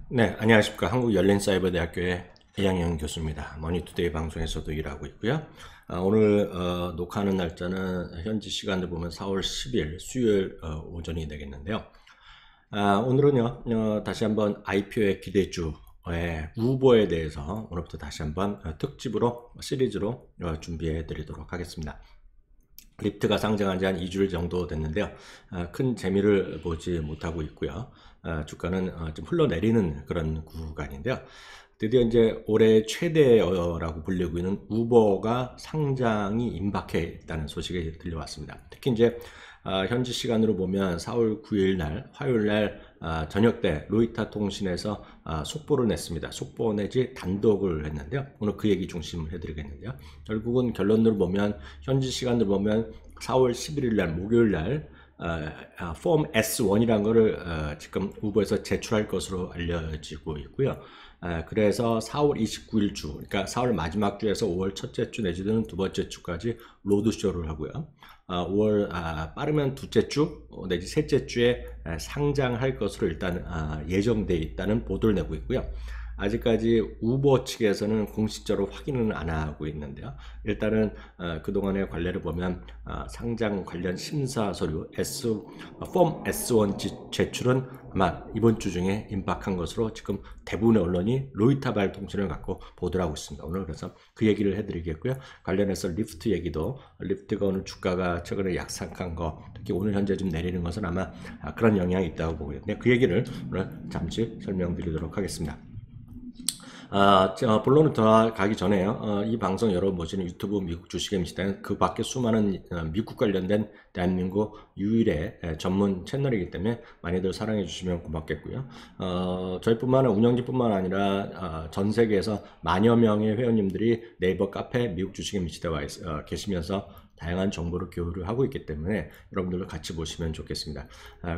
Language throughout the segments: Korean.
네, 안녕하십니까. 한국열린사이버대학교의 이양영 교수입니다. 머니투데이 방송에서도 일하고 있고요. 오늘 녹화하는 날짜는 현지 시간으로 보면 4월 10일 수요일 오전이 되겠는데요. 오늘은요, 다시 한번 IPO의 기대주의 우버에 대해서 오늘부터 다시 한번 특집으로 시리즈로 준비해 드리도록 하겠습니다. 리프트가 상장한 지 한 2주일 정도 됐는데요. 큰 재미를 보지 못하고 있고요. 주가는 좀 흘러내리는 그런 구간인데요. 드디어 이제 올해 최대라고 불리고 있는 우버가 상장이 임박해 있다는 소식이 들려왔습니다. 특히 이제 현지 시간으로 보면 4월 9일 날 화요일 날 저녁 때 로이터 통신에서 속보를 냈습니다. 속보 내지 단독을 했는데요. 오늘 그 얘기 중심을 해드리겠는데요. 결국은 결론으로 보면 현지 시간으로 보면 4월 11일 날 목요일 날 폼 S1이라는 거를 지금 우버에서 제출할 것으로 알려지고 있고요. 그래서 4월 29일 주, 그러니까 4월 마지막 주에서 5월 첫째 주 내지는 두 번째 주까지 로드쇼를 하고요. 5월 빠르면 둘째 주 내지 셋째 주에 상장할 것으로 일단 예정되어 있다는 보도를 내고 있고요. 아직까지 우버 측에서는 공식적으로 확인은 안 하고 있는데요. 일단은 그동안의 관례를 보면 상장 관련 심사 서류 폼 S1 제출은 아마 이번 주 중에 임박한 것으로 지금 대부분의 언론이 로이터발 통신을 갖고 보도를 하고 있습니다. 오늘 그래서 그 얘기를 해드리겠고요. 관련해서 리프트 얘기도, 리프트가 오늘 주가가 최근에 약상한 거, 특히 오늘 현재 좀 내리는 것은 아마 그런 영향이 있다고 보고요. 그 얘기를 오늘 잠시 설명드리도록 하겠습니다. 본론으로 들어가기 전에요. 이 방송 여러분 보시는 유튜브 미국 주식의 미시다는 그 밖에 수많은 미국 관련된 대한민국 유일의 전문 채널이기 때문에 많이들 사랑해 주시면 고맙겠고요. 저희뿐만 아니라 운영진뿐만 아니라 전 세계에서 만여 명의 회원님들이 네이버 카페 미국 주식의 미시다에 계시면서 다양한 정보를 교류를 하고 있기 때문에 여러분들도 같이 보시면 좋겠습니다.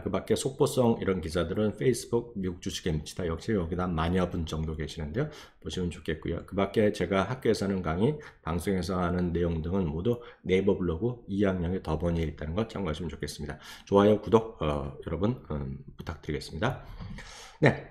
그 밖에 속보성 이런 기사들은 페이스북 미국 주식에 미치다 역시 여기다 만여 분 정도 계시는데요. 보시면 좋겠고요. 그 밖에 제가 학교에서 하는 강의, 방송에서 하는 내용 등은 모두 네이버 블로그 이학영의 더보니에 있다는 것 참고하시면 좋겠습니다. 좋아요, 구독 여러분 부탁드리겠습니다. 네,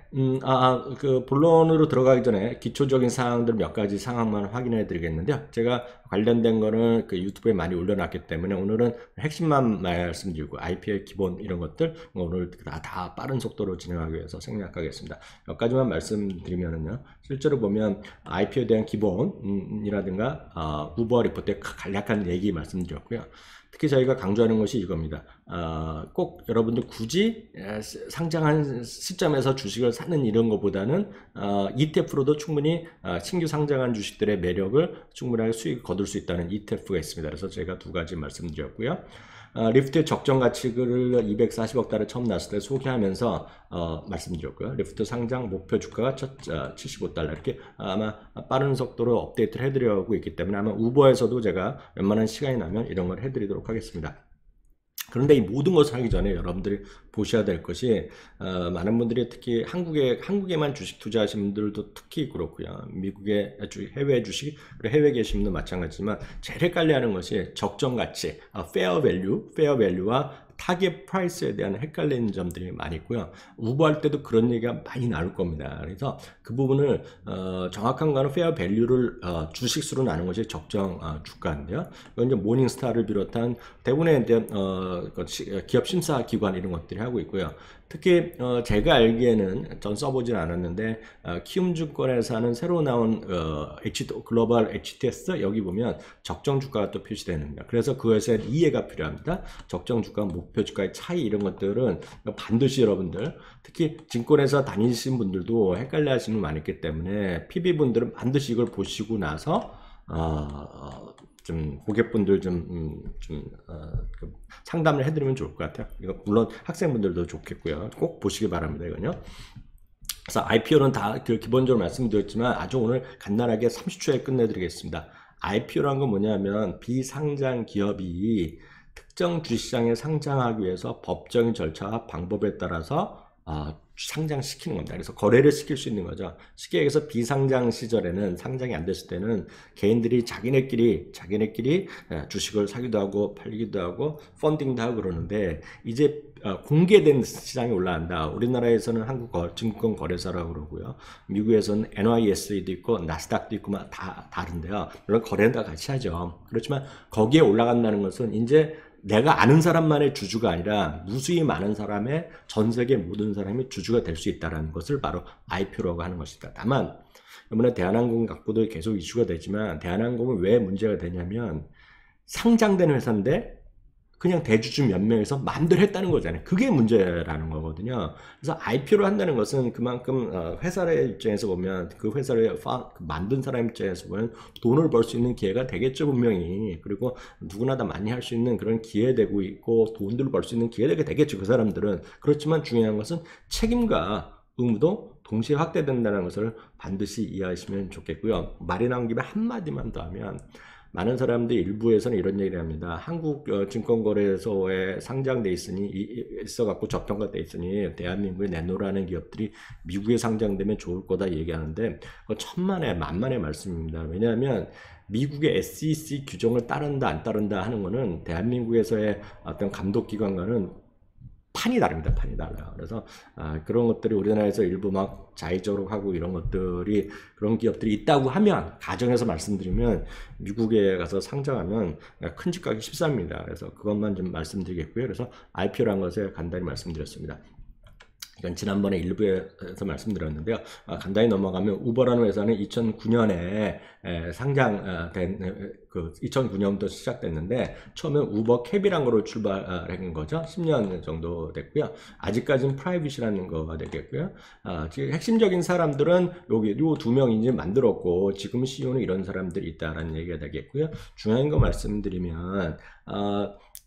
그 본론으로 들어가기 전에 기초적인 사항들 몇 가지 상황만 확인해 드리겠는데요. 제가 관련된 거는 그 유튜브에 많이 올려놨기 때문에 오늘은 핵심만 말씀드리고 IP의 기본 이런 것들 오늘 다 빠른 속도로 진행하기 위해서 생략하겠습니다. 몇 가지만 말씀드리면은요. 실제로 보면 IP에 대한 기본이라든가 우버 리포트의 간략한 얘기 말씀드렸고요. 특히 저희가 강조하는 것이 이겁니다. 꼭 여러분들 굳이 상장한 시점에서 주식을 사는 이런 것보다는 ETF로도 충분히 신규 상장한 주식들의 매력을 충분하게 수익을 거둘 수 있다는 ETF가 있습니다. 그래서 제가 두 가지 말씀드렸고요. 리프트의 적정 가치를 240억 달러 처음 났을 때 소개하면서 말씀드렸고요. 리프트 상장 목표 주가가 75달러 이렇게 아마 빠른 속도로 업데이트를 해드리고 있기 때문에 아마 우버에서도 제가 웬만한 시간이 나면 이런 걸 해드리도록 하겠습니다. 그런데 이 모든 것을 하기 전에 여러분들이 보셔야 될 것이 많은 분들이 특히 한국에만 주식 투자하시는 분들도 특히 그렇고요. 미국의 해외 주식 그리고 해외 계신 분도 마찬가지지만 제일 헷갈려하는 것이 적정 가치, 페어 밸류와 타겟 프라이스에 대한 헷갈리는 점들이 많이 있고요. 우버할 때도 그런 얘기가 많이 나올 겁니다. 그래서 그 부분을 정확한 거는 페어 밸류를 주식수로 나눈 것이 적정 주가인데요. 이건 이제 모닝스타를 비롯한 대부분의 기업 심사 기관 이런 것들이 하고 있고요. 특히 제가 알기에는 전 써보진 않았는데 키움증권에서 하는 새로 나온 글로벌 HTS 여기 보면 적정 주가가 또 표시되는데 그래서 그것에 이해가 필요합니다. 적정 주가, 목표 주가의 차이 이런 것들은 반드시 여러분들 특히 증권에서 다니신 분들도 헷갈려 하시는 분 많이 있기 때문에 PB분들은 반드시 이걸 보시고 나서 좀 고객분들 그 상담을 해드리면 좋을 것 같아요. 이거 물론 학생분들도 좋겠고요. 꼭 보시기 바랍니다. 이건요. 그래서 IPO는 다 기본적으로 말씀드렸지만 아주 오늘 간단하게 30초에 끝내드리겠습니다. IPO란 건 뭐냐면 비상장 기업이 특정 주식시장에 상장하기 위해서 법적인 절차와 방법에 따라서 상장시키는 겁니다. 그래서 거래를 시킬 수 있는 거죠. 쉽게 얘기해서 비상장 시절에는 상장이 안 됐을 때는 개인들이 자기네끼리 주식을 사기도 하고 팔기도 하고 펀딩도 하고 그러는데 이제 공개된 시장에 올라간다. 우리나라에서는 한국증권거래소라고 그러고요. 미국에서는 NYSE도 있고 나스닥도 있고 다 다른데요. 물론 거래는 다 같이 하죠. 그렇지만 거기에 올라간다는 것은 이제 내가 아는 사람만의 주주가 아니라 무수히 많은 사람의 전 세계 모든 사람이 주주가 될 수 있다는 것을 바로 IPO라고 하는 것이다. 다만 이번에 대한항공 갖고도 계속 이슈가 되지만 대한항공은 왜 문제가 되냐면 상장된 회사인데 그냥 대주주 몇 명에서 마음대로 했다는 거잖아요. 그게 문제라는 거거든요. 그래서 IPO를 한다는 것은 그만큼 회사의 입장에서 보면 그 회사를 만든 사람 입장에서 보면 돈을 벌 수 있는 기회가 되겠죠, 분명히. 그리고 누구나 다 많이 할 수 있는 그런 기회되고 있고 돈들을 벌 수 있는 기회가 되겠죠, 그 사람들은. 그렇지만 중요한 것은 책임과 의무도 동시에 확대된다는 것을 반드시 이해하시면 좋겠고요. 말이 나온 김에 한마디만 더 하면 많은 사람들이 일부에서는 이런 얘기를 합니다. 한국 증권거래소에 상장돼 있어갖고 저평가돼 있으니 대한민국에 내놓으라는 기업들이 미국에 상장되면 좋을 거다 얘기하는데 천만에 만만의 말씀입니다. 왜냐하면 미국의 SEC 규정을 따른다 안 따른다 하는 거는 대한민국에서의 어떤 감독기관과는 판이 다릅니다. 판이 달라요. 그래서 그런 것들이 우리나라에서 일부 막 자의적으로 하고 이런 것들이 그런 기업들이 있다고 하면 가정에서 말씀드리면 미국에 가서 상장하면 큰 집 가기 쉽습니다. 그래서 그것만 좀 말씀드리겠고요. 그래서 IPO라는 것에 간단히 말씀드렸습니다. 이건 지난번에 일부에서 말씀드렸는데요. 간단히 넘어가면 우버라는 회사는 2009년에 상장된 2009년부터 시작됐는데 처음에 우버 캡이란 거로 출발한 거죠. 10년 정도 됐고요. 아직까지는 프라이빗이라는 거가 되겠고요. 지금 핵심적인 사람들은 여기 요 두 명인지 만들었고 지금 CEO는 이런 사람들이 있다라는 얘기가 되겠고요. 중요한 거 말씀드리면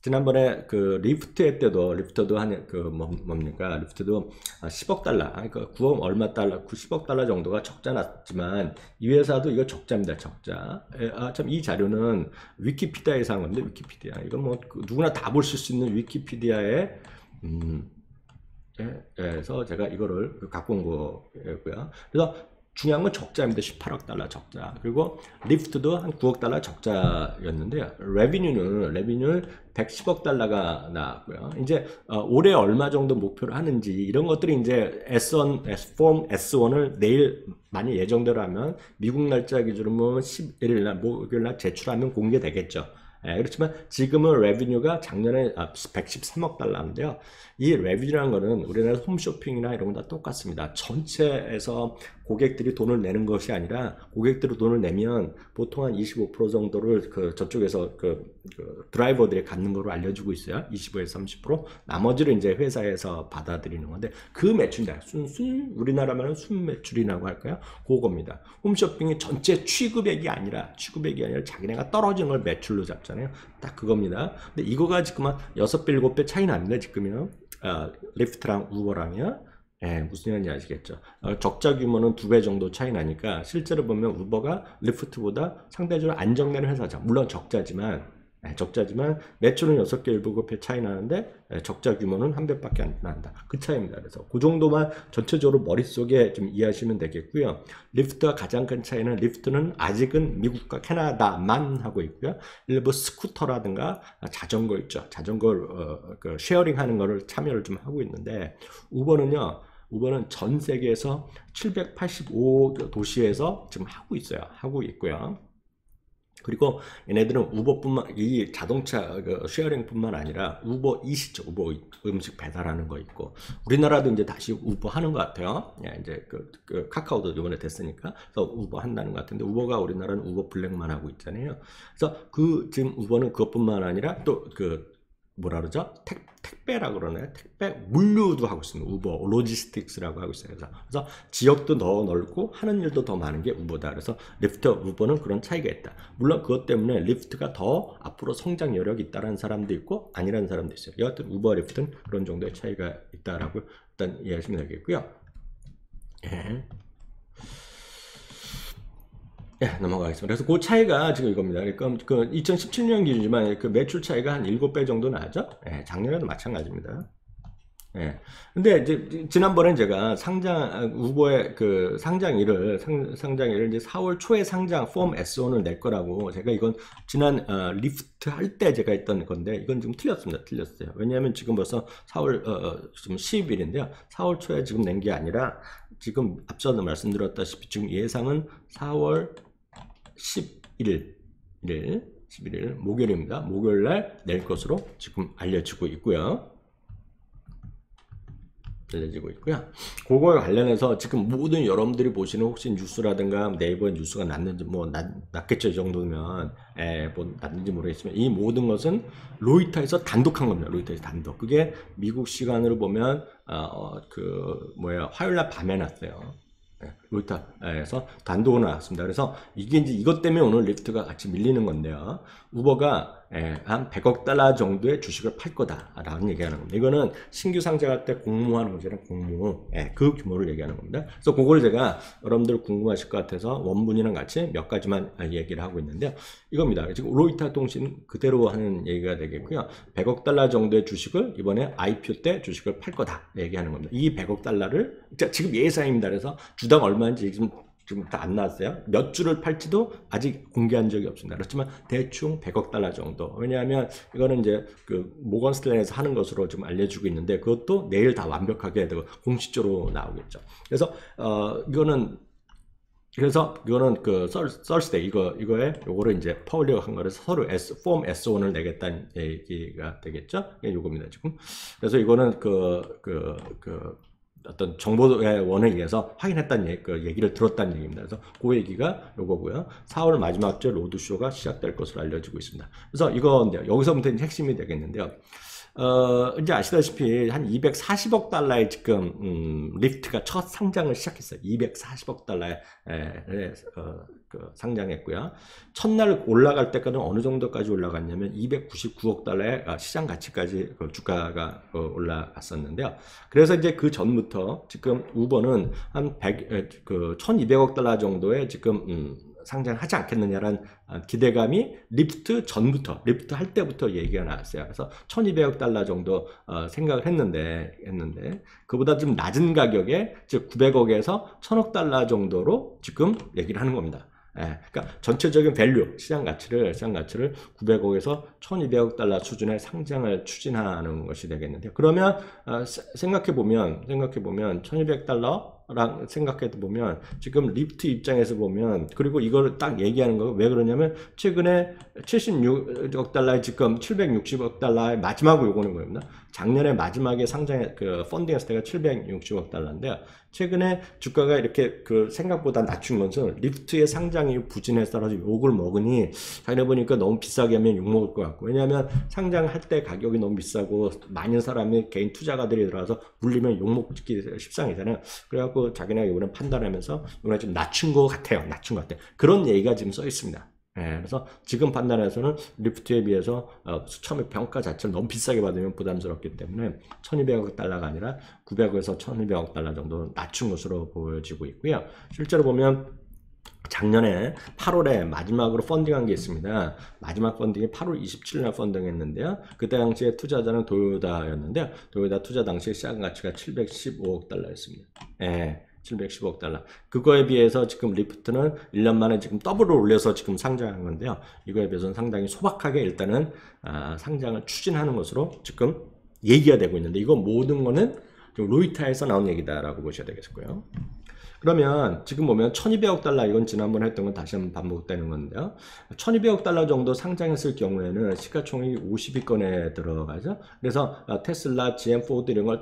지난번에 그 리프트 때도 리프트도 뭡니까? 리프트도 10억 달러, 그러니까 9억 얼마 달러, 90억 달러 정도가 적자 났지만 이 회사도 이거 적자입니다. 적자. 참 이 자료는 위키피디아에서 한 건데 위키피디아 이건 뭐 누구나 다 볼 수 있는 위키피디아에 그래서 제가 이거를 갖고 온 거고요. 그래서 중요한 건 적자입니다. 18억 달러 적자. 그리고 리프트도 한 9억 달러 적자였는데요. 레비뉴는 110억 달러가 나왔고요. 이제 올해 얼마 정도 목표를 하는지 이런 것들이 이제 S1을 내일 만약 예정대로 하면 미국 날짜 기준으로 11일 날 목요일 날 제출하면 공개되겠죠. 그렇지만 지금은 레비뉴가 작년에 113억 달러인데요. 이 레비뉴라는 거는 우리나라 홈쇼핑이나 이런 건 다 똑같습니다. 전체에서 고객들이 돈을 내는 것이 아니라 고객들이 돈을 내면 보통 한 25% 정도를 저쪽에서 드라이버들이 갖는 거로 알려주고 있어요. 25에서 30%. 나머지를 이제 회사에서 받아들이는 건데 그 매출입니다. 우리나라 말은 순매출이라고 할까요? 그겁니다. 홈쇼핑이 전체 취급액이 아니라 자기네가 떨어지는 걸 매출로 잡잖아요. 딱 그겁니다. 근데 이거가 지금 한 6배, 7배 차이 납니다. 지금요. 리프트랑 우버랑요. 무슨 얘기인지 아시겠죠? 적자 규모는 2배 정도 차이 나니까 실제로 보면 우버가 리프트보다 상대적으로 안정되는 회사죠. 물론 적자지만 매출은 6개, 7배 차이 나는데 적자 규모는 1배밖에 안 난다. 그 차이입니다. 그래서 그 정도만 전체적으로 머릿속에 좀 이해하시면 되겠고요. 리프트와 가장 큰 차이는 리프트는 아직은 미국과 캐나다만 하고 있고요. 일부 스쿠터라든가 자전거 있죠. 자전거 쉐어링하는 거를 참여를 좀 하고 있는데 우버는 전 세계에서 785도시에서 지금 하고 있고요. 그리고 얘네들은 이 자동차 쉐어링뿐만 아니라 우버 이시죠. 우버 음식 배달하는 거 있고 우리나라도 이제 다시 우버 하는 것 같아요. 이제 카카오도 이번에 됐으니까 그래서 우버 한다는 것 같은데 우버가 우리나라는 우버 블랙만 하고 있잖아요. 그래서 지금 우버는 그것뿐만 아니라 또 뭐라 그러죠? 택배라고 그러나요? 택배 물류도 하고 있습니다. 우버 로지스틱스라고 하고 있어요. 그래서 지역도 더 넓고 하는 일도 더 많은 게 우버다. 그래서 리프트와 우버는 그런 차이가 있다. 물론 그것 때문에 리프트가 더 앞으로 성장 여력이 있다는 사람도 있고 아니라는 사람도 있어요. 여하튼 우버 리프트는 그런 정도의 차이가 있다라고 일단 이해하시면 되겠고요. 넘어가겠습니다. 그래서 그 차이가 지금 이겁니다. 그러니까 2017년 기준이지만 그 매출 차이가 한 7배 정도 나죠? 작년에도 마찬가지입니다. 예. 근데 이제 지난번에 제가 우버의 그 상장일을 이제 4월 초에 폼 S1을 낼 거라고 제가 이건 지난 리프트 할 때 제가 했던 건데 이건 지금 틀렸습니다. 틀렸어요. 왜냐하면 지금 벌써 4월 지금 10일인데요. 4월 초에 지금 낸 게 아니라 지금 앞서도 말씀드렸다시피 지금 예상은 4월 11일 11일 목요일입니다. 목요일 날 낼 것으로 지금 알려지고 있고요. 그거에 관련해서 지금 모든 여러분들이 보시는 혹시 뉴스라든가 네이버 뉴스가 났는지 났겠죠. 이 정도면 났는지 모르겠지만 이 모든 것은 로이터에서 단독한 겁니다. 로이터에서 단독. 그게 미국 시간으로 보면 화요일 날 밤에 났어요. 로이터에서 단독으로 나왔습니다. 그래서 이게 이제 이것 때문에 오늘 리프트가 같이 밀리는 건데요. 우버가 한 100억 달러 정도의 주식을 팔 거다라는 얘기하는 겁니다. 이거는 신규 상장할 때 공모하는 거잖아요. 공모. 그 규모를 얘기하는 겁니다. 그래서 그걸 제가 여러분들 궁금하실 것 같아서 원문이랑 같이 몇 가지만 얘기를 하고 있는데요. 이겁니다. 지금 로이터 통신 그대로 하는 얘기가 되겠고요. 100억 달러 정도의 주식을 이번에 IPO 때 주식을 팔 거다 얘기하는 겁니다. 이 100억 달러를 지금 예상입니다. 그래서 주당 얼마인지 지금 다 안 나왔어요. 몇 주를 팔지도 아직 공개한 적이 없습니다. 그렇지만 대충 100억 달러 정도. 왜냐하면 이거는 이제 그 모건 스탠리에서 하는 것으로 지금 알려주고 있는데 그것도 내일 다 완벽하게 공식적으로 나오겠죠. 그래서 이거는 그 Thursday 요거를 이제 퍼블릭 한 거라서 서로 폼 S1을 내겠다는 얘기가 되겠죠. 요겁니다 지금. 그래서 이거는 어떤 정보의 원에 의해서 확인했다는 얘기를 들었다는 얘기입니다. 그래서 그 얘기가 요거고요. 4월 마지막 주 로드쇼가 시작될 것으로 알려지고 있습니다. 그래서 이건데요. 여기서부터 이제 핵심이 되겠는데요. 이제 아시다시피 한 240억 달러의 지금 리프트가 첫 상장을 시작했어요. 240억 달러에 상장했고요. 첫날 올라갈 때까지는 어느 정도까지 올라갔냐면 299억 달러의 시장 가치까지 주가가 올라갔었는데요. 그래서 이제 그 전부터 지금 우버는 한 1200억 달러 정도의 지금 상장하지 않겠느냐라는 기대감이 리프트 할 때부터 얘기가 나왔어요. 그래서 1200억 달러 정도 생각을 했는데 그보다 좀 낮은 가격에 즉 900억에서 1000억 달러 정도로 지금 얘기를 하는 겁니다. 그러니까 전체적인 밸류, 시장 가치를 900억에서 1200억 달러 수준의 상장을 추진하는 것이 되겠는데요. 그러면 생각해 보면 1200달러 랑 생각해 보면 지금 리프트 입장에서 보면 그리고 이걸 딱 얘기하는 거 왜 그러냐면 최근에 76억 달러에 지금 760억 달러의 마지막 요거는 겁니다. 작년에 마지막에 상장에 펀딩했을 때가 760억 달러인데요. 최근에 주가가 이렇게 생각보다 낮춘 것은 리프트의 상장이 부진해서 떨어지고 욕을 먹으니 자기네 보니까 너무 비싸게 하면 욕 먹을 것 같고 왜냐하면 상장할 때 가격이 너무 비싸고 많은 사람이 개인 투자가들이 들어와서 물리면 욕 먹기 십상이잖아요. 그래갖고 자기네가 이번에 판단하면서 이번에 좀 낮춘 것 같아요. 그런 얘기가 지금 써 있습니다. 그래서 지금 판단에서는 리프트에 비해서 처음에 평가 자체를 너무 비싸게 받으면 부담스럽기 때문에 1200억 달러가 아니라 900억에서 1200억 달러 정도 낮춘 것으로 보여지고 있고요. 실제로 보면 작년에 8월에 마지막으로 펀딩한 게 있습니다. 마지막 펀딩이 8월 27일날 펀딩했는데요. 그때 당시에 투자자는 도요다였는데요. 도요다 투자 당시에 시장 가치가 715억 달러였습니다. 715억 달러. 그거에 비해서 지금 리프트는 1년 만에 지금 더블을 올려서 지금 상장한 건데요. 이거에 비해서는 상당히 소박하게 일단은 상장을 추진하는 것으로 지금 얘기가 되고 있는데 이거 모든 거는 로이터에서 나온 얘기다라고 보셔야 되겠고요. 그러면 지금 보면 1200억 달러 이건 지난번에 했던 건 다시 한번 반복되는 건데요. 1200억 달러 정도 상장했을 경우에는 시가총액이 50위권에 들어가죠. 그래서 테슬라, GM, 포드 이런 걸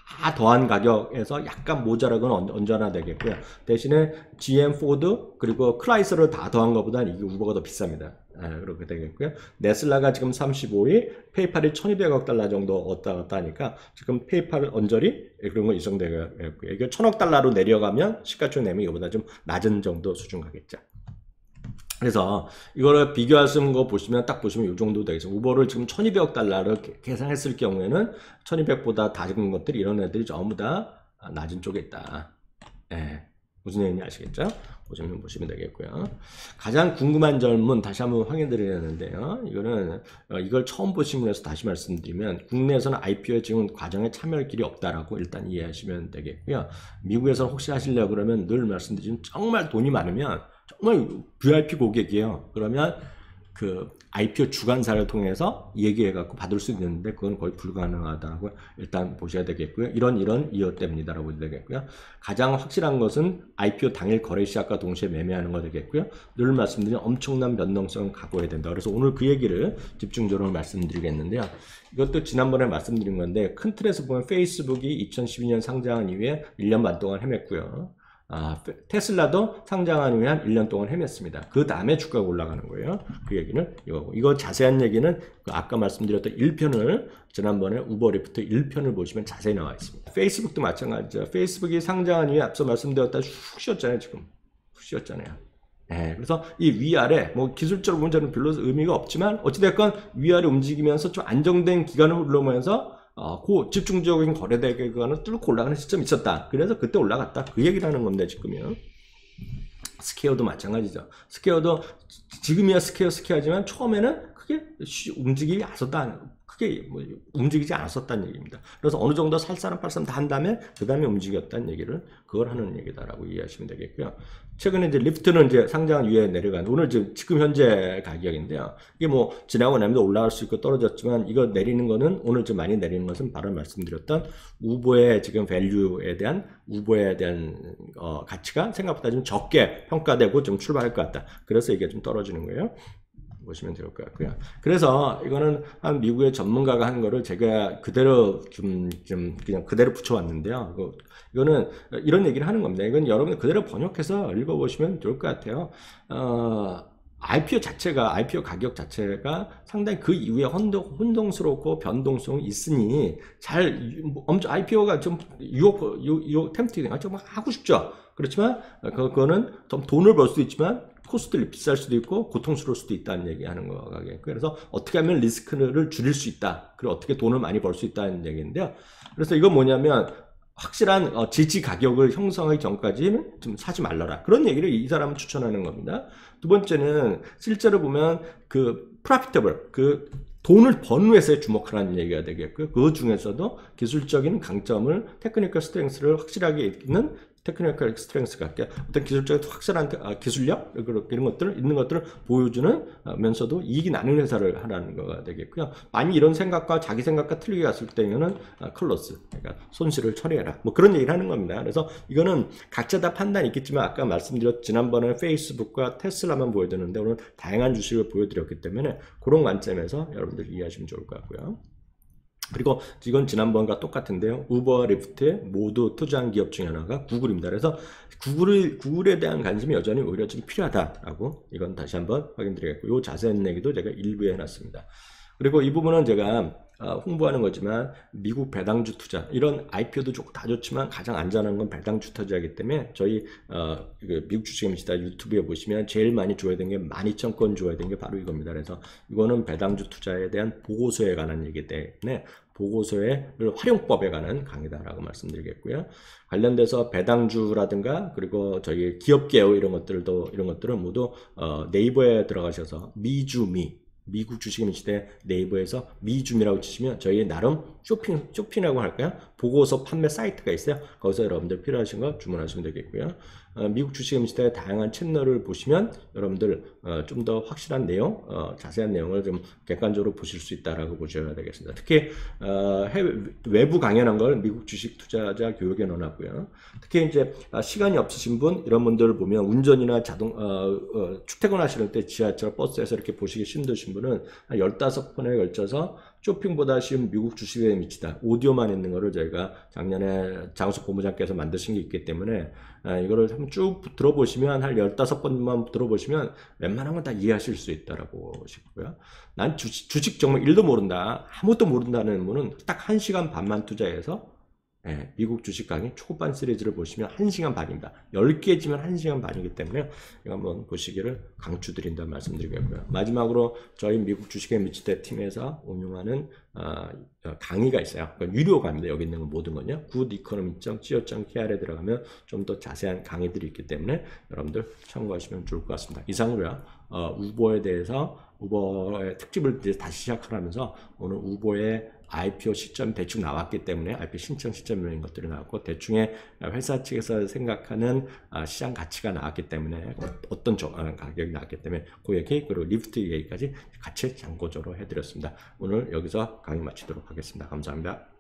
다 더한 가격에서 약간 모자라거나 언짢아 되겠고요. 대신에 GM, 포드 그리고 크라이슬을 다 더한 것보다는 이게 우버가 더 비쌉니다. 그렇게 되겠고요. 네슬라가 지금 35위, 페이팔이 1200억 달러 정도 왔다 갔다 하니까 지금 페이팔 언저리 그런 거 이 정도 되겠고요. 이게 1000억 달러로 내려가면 시가총액 내면 이거보다 좀 낮은 정도 수준 가겠죠. 그래서 이거를 비교할 수 있는 거 보시면 딱 보시면 이 정도 되겠죠. 우버를 지금 1200억 달러를 계산했을 경우에는 1200보다 낮은 것들이 이런 애들이 전부 다 낮은 쪽에 있다. 무슨 얘기인지 아시겠죠? 보시면 되겠고요. 가장 궁금한 점은 다시 한번 확인 드리려는데요. 이거는 이걸 처음 보신 분에서 다시 말씀드리면 국내에서는 IPO 지금 과정에 참여할 길이 없다라고 일단 이해하시면 되겠고요. 미국에서는 혹시 하시려고 그러면 늘 말씀드리지만 정말 돈이 많으면 정말 VIP 고객이에요. 그러면 그 IPO 주관사를 통해서 얘기해갖고 받을 수 있는데 그건 거의 불가능하다고 일단 보셔야 되겠고요. 이런 이유 때문이다라고 보셔야 되겠고요. 가장 확실한 것은 IPO 당일 거래 시작과 동시에 매매하는 거 되겠고요. 늘 말씀드린 엄청난 변동성을 각오해야 된다. 그래서 오늘 그 얘기를 집중적으로 말씀드리겠는데요. 이것도 지난번에 말씀드린 건데 큰 틀에서 보면 페이스북이 2012년 상장한 이후에 1년 반 동안 헤맸고요. 테슬라도 상장한 후에 한 1년 동안 헤맸습니다. 그 다음에 주가가 올라가는 거예요. 그 얘기는 이거고. 이거 자세한 얘기는 아까 말씀드렸던 1편을 지난번에 우버리프트 1편을 보시면 자세히 나와 있습니다. 페이스북도 마찬가지죠. 페이스북이 상장한 이후에 앞서 말씀드렸다 훅 쉬었잖아요. 지금 훅 쉬었잖아요. 네, 그래서 이 위아래 뭐 기술적으로 보면 저는 별로 의미가 없지만 어찌됐건 위아래 움직이면서 좀 안정된 기간을 흘러오면서 그 집중적인 거래대금을 뚫고 올라가는 시점이 있었다. 그래서 그때 올라갔다. 그 얘기를 하는 건데 지금요. 스퀘어도 마찬가지죠. 스퀘어도 지금이야 스퀘어지만 처음에는 크게 움직이지 않았었다. 크게 뭐 움직이지 않았었다는 얘기입니다. 그래서 어느 정도 살사람 팔사람 다 한 다음에 그 다음에 움직였다는 얘기를 그걸 하는 얘기다라고 이해하시면 되겠고요. 최근에 이제 리프트는 이제 상장 위에 내려간 오늘 지금 현재 가격인데요. 이게 뭐 지나고 나면 올라갈 수 있고 떨어졌지만 이거 내리는 거는 오늘 좀 많이 내리는 것은 바로 말씀드렸던 우보의 지금 밸류에 대한 가치가 생각보다 좀 적게 평가되고 좀 출발할 것 같다. 그래서 이게 좀 떨어지는 거예요. 보시면 될 것 같고요. 그래서 이거는 한 미국의 전문가가 한 거를 제가 그대로 그냥 그대로 붙여왔는데요. 이거는 이런 얘기를 하는 겁니다. 이건 여러분 그대로 번역해서 읽어보시면 좋을 것 같아요. IPO 가격 자체가 상당히 그 이후에 혼동스럽고 변동성이 있으니 엄청 IPO가 좀 템프티가 좀 하고 싶죠. 그렇지만 그거는 좀 돈을 벌 수도 있지만 코스트를 비쌀 수도 있고 고통스러울 수도 있다는 얘기하는 거겠고요. 그래서 어떻게 하면 리스크를 줄일 수 있다. 그리고 어떻게 돈을 많이 벌 수 있다는 얘기인데요. 그래서 이건 뭐냐면 확실한 지지 가격을 형성하기 전까지 좀 사지 말라라. 그런 얘기를 이 사람은 추천하는 겁니다. 두 번째는 실제로 보면 profitable, 돈을 버는 회사에 주목하라는 얘기가 되겠고요. 그 중에서도 기술적인 강점을 테크니컬 스트렝스를 확실하게 있는 테크니컬 스트렝스가 어떤 기술적인 확실한 기술력 이런 것들 있는 것들을 보여주면서도 이익이 나는 회사를 하라는 거가 되겠고요. 만약 이런 생각과 자기 생각과 틀리게 갔을 때는 클로스, 그러니까 손실을 처리해라. 뭐 그런 얘기를 하는 겁니다. 그래서 이거는 각자 다 판단이 있겠지만 아까 말씀드렸 지난번에 페이스북과 테슬라만 보여드렸는데 오늘 다양한 주식을 보여드렸기 때문에 그런 관점에서 여러분들 이해하시면 좋을 것 같고요. 그리고 이건 지난번과 똑같은데요. 우버와 리프트에 모두 투자한 기업 중에 하나가 구글입니다. 그래서 구글에 대한 관심이 여전히 오히려 좀 필요하다라고 이건 다시 한번 확인드리겠고 이 자세한 얘기도 제가 일부에 해놨습니다. 그리고 이 부분은 제가 홍보하는 거지만 미국 배당주 투자 이런 IPO도 좋고 다 좋지만 가장 안전한 건 배당주 투자이기 때문에 저희 미국 주식입니다 유튜브에 보시면 제일 많이 줘야 되는 게 12,000건 줘야 되는 게 바로 이겁니다. 그래서 이거는 배당주 투자에 대한 보고서에 관한 얘기 때문에 보고서의 활용법에 관한 강의다라고 말씀드리겠고요. 관련돼서 배당주라든가 그리고 저희 기업 개요 이런 것들은 모두 네이버에 들어가셔서 미국 주식임 시대 네이버에서 미줌이라고 치시면 저희의 나름 쇼핑이라고 할까요? 보고서 판매 사이트가 있어요. 거기서 여러분들 필요하신 거 주문하시면 되겠고요. 미국 주식임 시대의 다양한 채널을 보시면 여러분들 좀 더 확실한 내용, 자세한 내용을 좀 객관적으로 보실 수 있다라고 보셔야 되겠습니다. 특히 외부 강연한 걸 미국 주식 투자자 교육에 넣어놨고요. 특히 이제 시간이 없으신 분 이런 분들을 보면 운전이나 출퇴근하시는 때 지하철, 버스에서 이렇게 보시기 힘드신 분은 한 15번에 걸쳐서 쇼핑보다 쉬운 미국 주식에 미치다 오디오만 있는 거를 저희가 작년에 장수 본부장께서 만드신 게 있기 때문에 이거를 한번 쭉 들어보시면 한 15번만 들어보시면 웬만하면 다 이해하실 수 있다라고 보시고요. 난 주식 정말 1도 모른다 아무것도 모른다는 분은 딱 1시간 반만 투자해서 예, 미국 주식 강의 초반 시리즈를 보시면 1시간 반입니다. 10개지만 1시간 반이기 때문에 이거 한번 보시기를 강추드린다는 말씀드리겠고요. 마지막으로 저희 미국 주식의 미치대 팀에서 운영하는 강의가 있어요. 그러니까 유료 강의입니다. 여기 있는 모든 건요. goodeconomy.co.kr에 들어가면 좀 더 자세한 강의들이 있기 때문에 여러분들 참고하시면 좋을 것 같습니다. 이상으로요. 우버에 대해서 우버의 특집을 이제 다시 시작하면서 오늘 우버의 IPO 시점 대충 나왔기 때문에 IPO 신청 시점 이런 것들이 나왔고 대충의 회사 측에서 생각하는 시장 가치가 나왔기 때문에 어떤 가격이 나왔기 때문에 그 얘기 그리고 리프트 얘기까지 같이 참고적으로 해드렸습니다. 오늘 여기서 강의 마치도록 하겠습니다. 감사합니다.